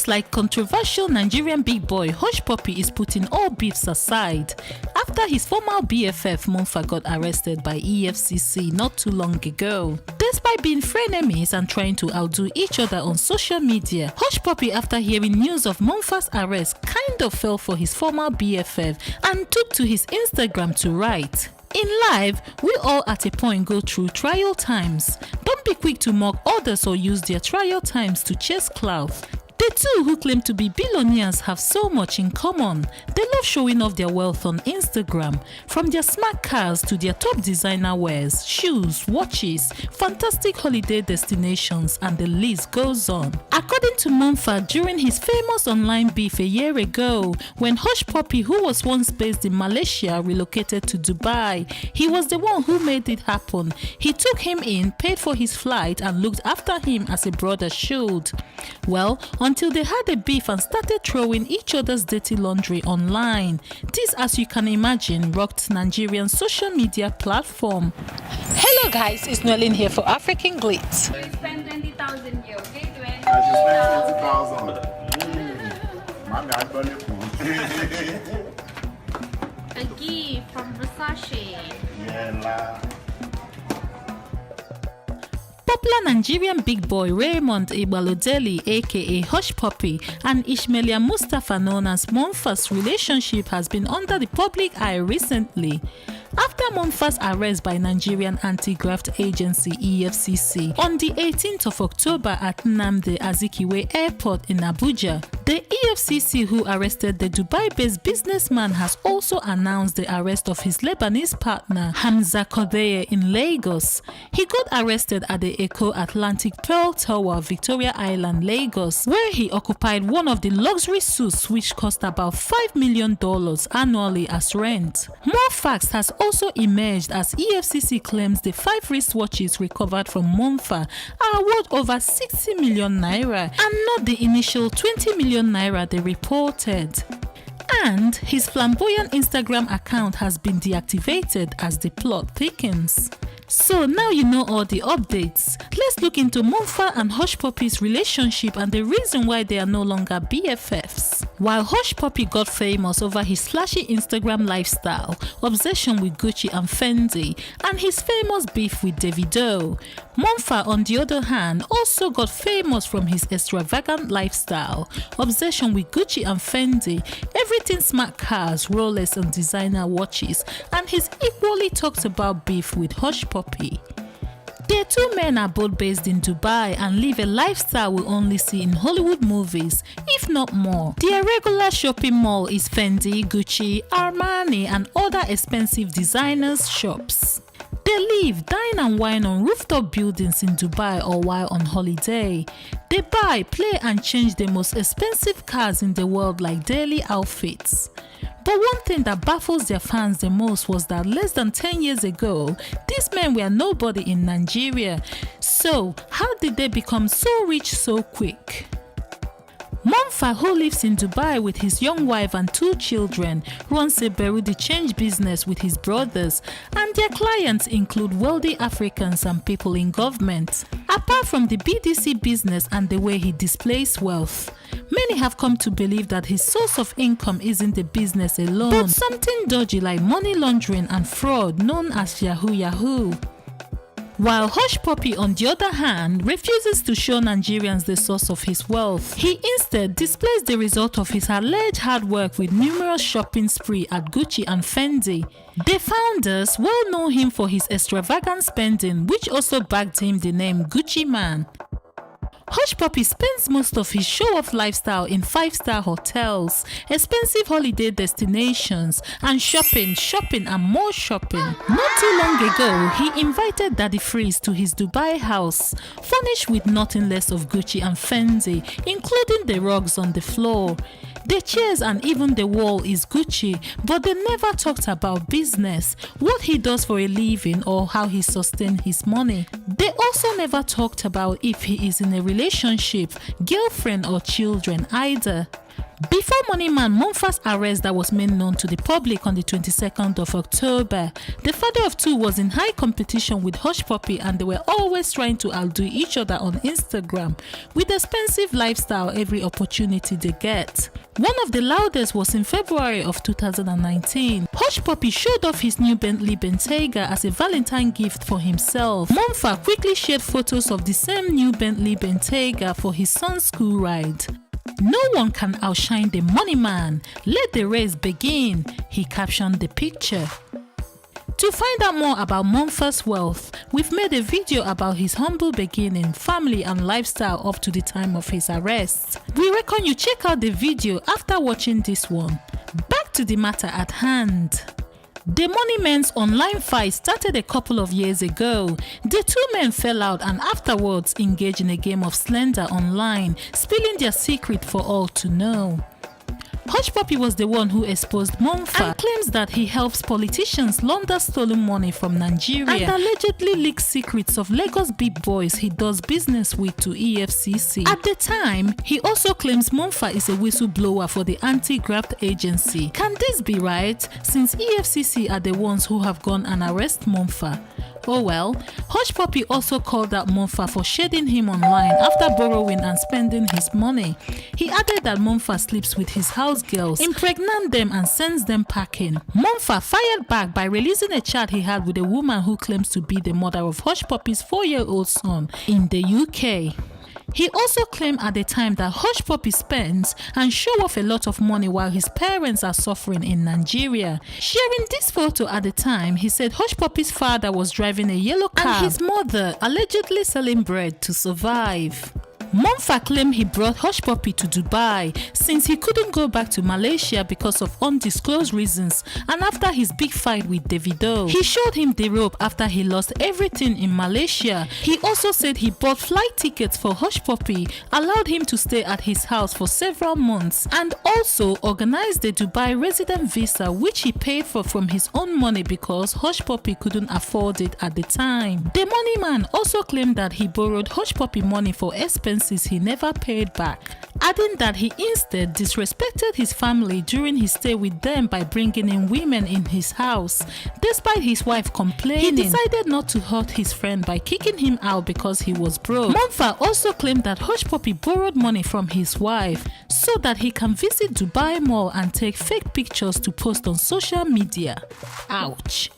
Looks like controversial Nigerian big boy Hush Puppy is putting all beefs aside after his former BFF Mompha got arrested by EFCC not too long ago. Despite being frenemies and trying to outdo each other on social media, Hush Puppy, after hearing news of Mompha's arrest, kind of fell for his former BFF and took to his Instagram to write, "In life, we all at a point go through trial times. Don't be quick to mock others or use their trial times to chase clout. The two who claim to be billionaires have so much in common. They love showing off their wealth on Instagram, from their smart cars to their top designer wares, shoes, watches, fantastic holiday destinations, and the list goes on." According to Mompha, during his famous online beef a year ago, when Hush Puppy, who was once based in Malaysia, relocated to Dubai, he was the one who made it happen. He took him in, paid for his flight, and looked after him as a brother should. Well, until they had a beef and started throwing each other's dirty laundry online. This, as you can imagine, rocked Nigerian social media platform. Hello guys, it's Noelin here for African Glitz. We spent 20,000 here, okay? 20,000. I just spent 20,000. My God, burn your phone. A gift from Versace. Yeah, la. Popular Nigerian big boy Raymond Igbalodeli aka Hush Puppy and Ismaila Mustapha, known as Mompha's relationship has been under the public eye recently. After Mompha's arrest by Nigerian anti-graft agency EFCC on the 18th of October at Nnamdi Azikiwe Airport in Abuja, the EFCC who arrested the Dubai-based businessman has also announced the arrest of his Lebanese partner Hamza Kodeye in Lagos. He got arrested at the Eco Atlantic Pearl Tower, Victoria Island, Lagos, where he occupied one of the luxury suites which cost about $5 million annually as rent. More facts has also emerged as EFCC claims the 5 wristwatches recovered from Mompha are worth over 60 million naira and not the initial 20 million naira they reported. And his flamboyant Instagram account has been deactivated as the plot thickens. So now you know all the updates. Let's look into Mompha and Hush Puppy's relationship and the reason why they are no longer BFFs. While Hush Puppy got famous over his flashy Instagram lifestyle, obsession with Gucci and Fendi, and his famous beef with Davido, Mompha, on the other hand, also got famous from his extravagant lifestyle, obsession with Gucci and Fendi, everything smart cars, Rolex and designer watches, and his equally talked about beef with Hush Puppy. The two men are both based in Dubai and live a lifestyle we only see in Hollywood movies, if not more. Their regular shopping mall is Fendi, Gucci, Armani and other expensive designers' shops. They live, dine and wine on rooftop buildings in Dubai or while on holiday. They buy, play and change the most expensive cars in the world like daily outfits. But one thing that baffles their fans the most was that less than 10 years ago, these men were nobody in Nigeria. So, how did they become so rich so quick? Mompha, who lives in Dubai with his young wife and 2 children, runs a Berue The Change business with his brothers, and their clients include wealthy Africans and people in government. Apart from the BDC business and the way he displays wealth, many have come to believe that his source of income isn't the business alone, but something dodgy like money laundering and fraud known as Yahoo Yahoo. While Hush Puppy, on the other hand, refuses to show Nigerians the source of his wealth. He instead displays the result of his alleged hard work with numerous shopping spree at Gucci and Fendi. The founders well know him for his extravagant spending, which also backed him the name Gucci Man. Hush Puppy spends most of his show-off lifestyle in 5-star hotels, expensive holiday destinations, and shopping and more shopping. Not too long ago, he invited Daddy Freeze to his Dubai house, furnished with nothing less of Gucci and Fendi, including the rugs on the floor. The chairs and even the wall is Gucci, but they never talked about business, what he does for a living or how he sustains his money. They also never talked about if he is in a relationship, girlfriend or children either. Before Moneyman Mompha's arrest that was made known to the public on the 22nd of October, the father of two was in high competition with Hush Puppy, and they were always trying to outdo each other on Instagram with expensive lifestyle every opportunity they get. One of the loudest was in February of 2019. Hush Puppy showed off his new Bentley Bentayga as a Valentine gift for himself. Mompha quickly shared photos of the same new Bentley Bentayga for his son's school ride. "No one can outshine the money man. Let the race begin," he captioned the picture. To find out more about Mompha's wealth, we've made a video about his humble beginning, family and lifestyle up to the time of his arrest. We reckon you check out the video after watching this one. Back to the matter at hand. The Money Men's online fight started a couple of years ago. The two men fell out and afterwards engaged in a game of slander online, spilling their secret for all to know. Hush Puppy was the one who exposed Mompha and claims that he helps politicians launder stolen money from Nigeria and allegedly leaks secrets of Lagos big boys he does business with to EFCC. At the time, he also claims Mompha is a whistleblower for the anti-graft agency. Can this be right, since EFCC are the ones who have gone and arrest Mompha? Oh well, Hush Puppy also called out Mompha for shading him online after borrowing and spending his money. He added that Mompha sleeps with his house girls, impregnate them and sends them packing. Mompha fired back by releasing a chat he had with a woman who claims to be the mother of Hush Puppy's 4-year-old son in the UK. He also claimed at the time that Hush Puppy spends and show off a lot of money while his parents are suffering in Nigeria. Sharing this photo at the time, he said Hush Puppy's father was driving a yellow car and his mother allegedly selling bread to survive. Mompha claimed he brought Hush Puppy to Dubai since he couldn't go back to Malaysia because of undisclosed reasons and after his big fight with Davido. He showed him the rope after he lost everything in Malaysia. He also said he bought flight tickets for Hush Puppy, allowed him to stay at his house for several months, and also organized the Dubai resident visa which he paid for from his own money because Hush Puppy couldn't afford it at the time. The money man also claimed that he borrowed Hush Puppy money for expenses he never paid back, adding that he instead disrespected his family during his stay with them by bringing in women in his house. Despite his wife complaining, he decided not to hurt his friend by kicking him out because he was broke. Mompha also claimed that Hush Puppy borrowed money from his wife so that he can visit Dubai Mall and take fake pictures to post on social media. Ouch.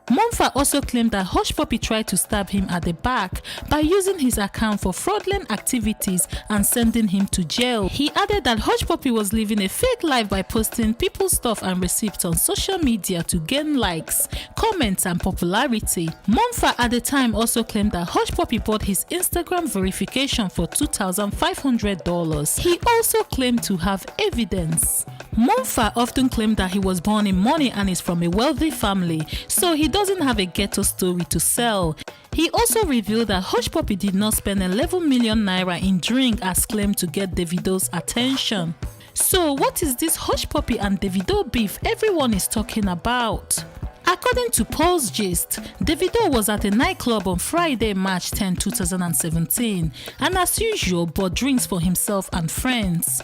Mompha also claimed that Hush Puppy tried to stab him at the back by using his account for fraudulent activities and sending him to jail. He added that Hush Puppy was living a fake life by posting people's stuff and receipts on social media to gain likes, comments and popularity. Mompha at the time also claimed that Hush Puppy bought his Instagram verification for $2,500. He also claimed to have evidence. Mompha often claimed that he was born in money and is from a wealthy family, so he doesn't have a ghetto story to sell. He also revealed that Hush Puppy did not spend 11 million naira in drink as claimed to get Davido's attention. So what is this Hush Puppy and Davido beef everyone is talking about? According to Paul's Gist, Davido was at a nightclub on Friday, March 10, 2017, and as usual bought drinks for himself and friends.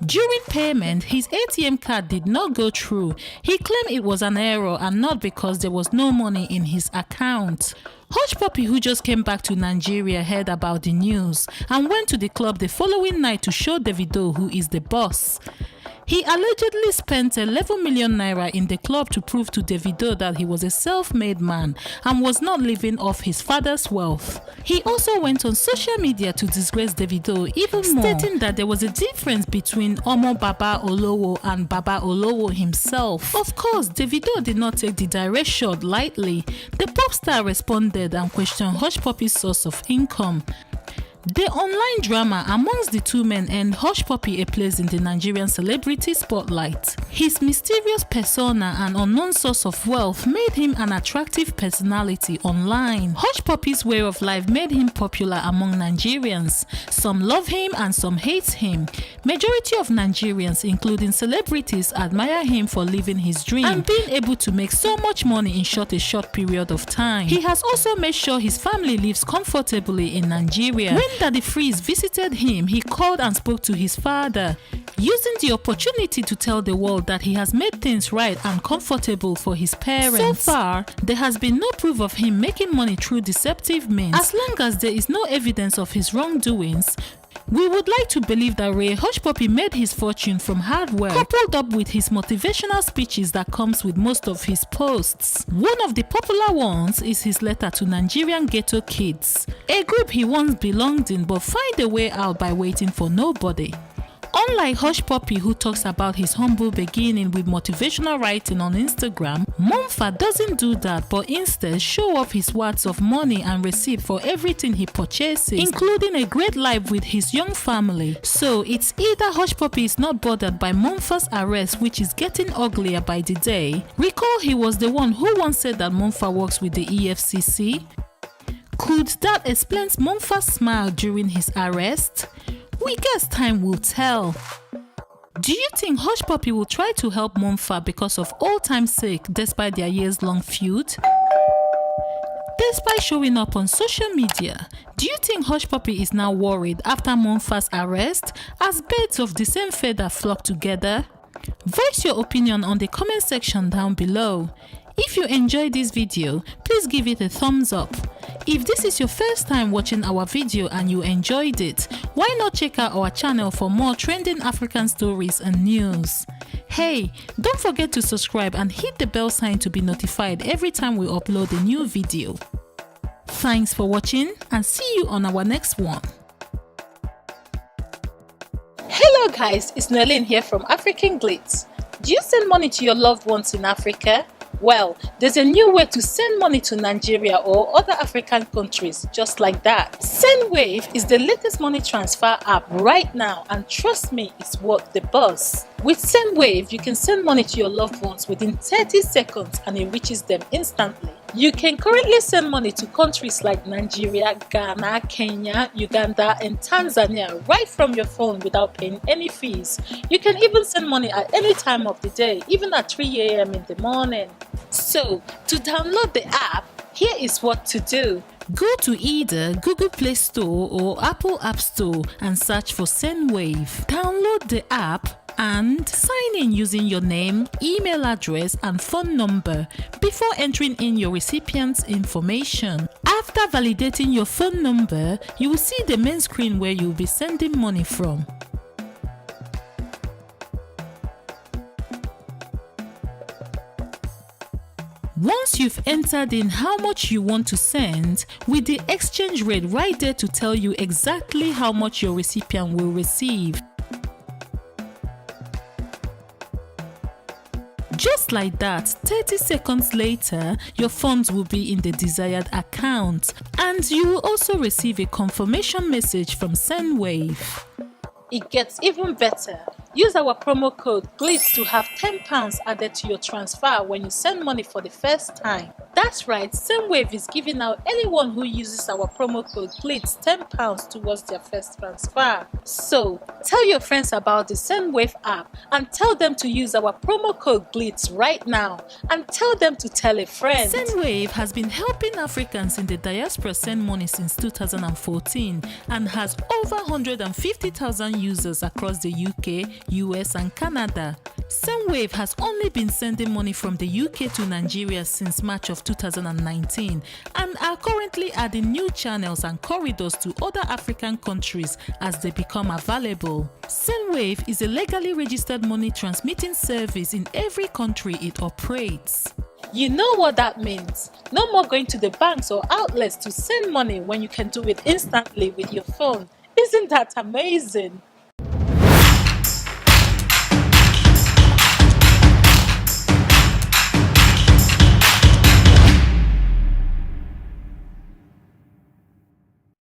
During payment, his ATM card did not go through. He claimed it was an error and not because there was no money in his account. Hush Puppy, who just came back to Nigeria, heard about the news and went to the club the following night to show Davido who is the boss. He allegedly spent 11 million naira in the club to prove to Davido that he was a self-made man and was not living off his father's wealth. He also went on social media to disgrace Davido even more, stating that there was a difference between Omo Baba Olowo and Baba Olowo himself. Of course, Davido did not take the direct shot lightly. The pop star responded and questioned Hush Puppy's source of income. The online drama amongst the two men earned Hush Puppy a place in the Nigerian celebrity spotlight. His mysterious persona and unknown source of wealth made him an attractive personality online. Hush Puppy's way of life made him popular among Nigerians. Some love him and some hate him. Majority of Nigerians, including celebrities, admire him for living his dream and being able to make so much money in a short period of time. He has also made sure his family lives comfortably in Nigeria. When Daddy Freeze visited him, he called and spoke to his father, using the opportunity to tell the world that he has made things right and comfortable for his parents. So far, there has been no proof of him making money through deceptive means. As long as there is no evidence of his wrongdoings, we would like to believe that Ray Hushpuppi made his fortune from hard work, coupled up with his motivational speeches that comes with most of his posts. One of the popular ones is his letter to Nigerian ghetto kids, a group he once belonged in but find a way out by waiting for nobody. Unlike Hushpuppi, who talks about his humble beginning with motivational writing on Instagram, Mompha doesn't do that but instead show off his words of money and receipt for everything he purchases, including a great life with his young family. So it's either Hushpuppi is not bothered by Mompha's arrest, which is getting uglier by the day. Recall he was the one who once said that Mompha works with the EFCC. Could that explain Mompha's smile during his arrest? We guess time will tell. Do you think Hushpuppi will try to help Mompha because of old time's sake despite their years-long feud? Despite showing up on social media, do you think Hushpuppi is now worried after Mompha's arrest as birds of the same feather flock together? Voice your opinion on the comment section down below. If you enjoyed this video, please give it a thumbs up. If this is your first time watching our video and you enjoyed it, why not check out our channel for more trending African stories and news? Hey, don't forget to subscribe and hit the bell sign to be notified every time we upload a new video. Thanks for watching and see you on our next one. Hello guys, it's Nolene here from African Glitz. Do you send money to your loved ones in Africa? Well, there's a new way to send money to Nigeria or other African countries just like that. SendWave is the latest money transfer app right now, and trust me, it's worth the buzz. With SendWave, you can send money to your loved ones within 30 seconds and it reaches them instantly. You can currently send money to countries like Nigeria, Ghana, Kenya, Uganda, and Tanzania right from your phone without paying any fees. You can even send money at any time of the day, even at 3 a.m. in the morning. So, to download the app, here is what to do. Go to either Google Play Store or Apple App Store and search for SendWave. Download the app and sign in using your name, email address and phone number before entering in your recipient's information. After validating your phone number, you will see the main screen where you will be sending money from. Once you've entered in how much you want to send, with the exchange rate right there to tell you exactly how much your recipient will receive. Just like that, 30 seconds later, your funds will be in the desired account, and you will also receive a confirmation message from SendWave. It gets even better. Use our promo code GLITZ to have £10 added to your transfer when you send money for the first time. That's right, SendWave is giving out anyone who uses our promo code GLITZ £10 towards their first transfer. So, tell your friends about the SendWave app and tell them to use our promo code GLITZ right now, and tell them to tell a friend. SendWave has been helping Africans in the diaspora send money since 2014 and has over 150,000 users across the UK, US and Canada. SendWave has only been sending money from the UK to Nigeria since March of 2019 and are currently adding new channels and corridors to other African countries as they become available. SendWave is a legally registered money transmitting service in every country it operates. You know what that means. No more going to the banks or outlets to send money when you can do it instantly with your phone. Isn't that amazing?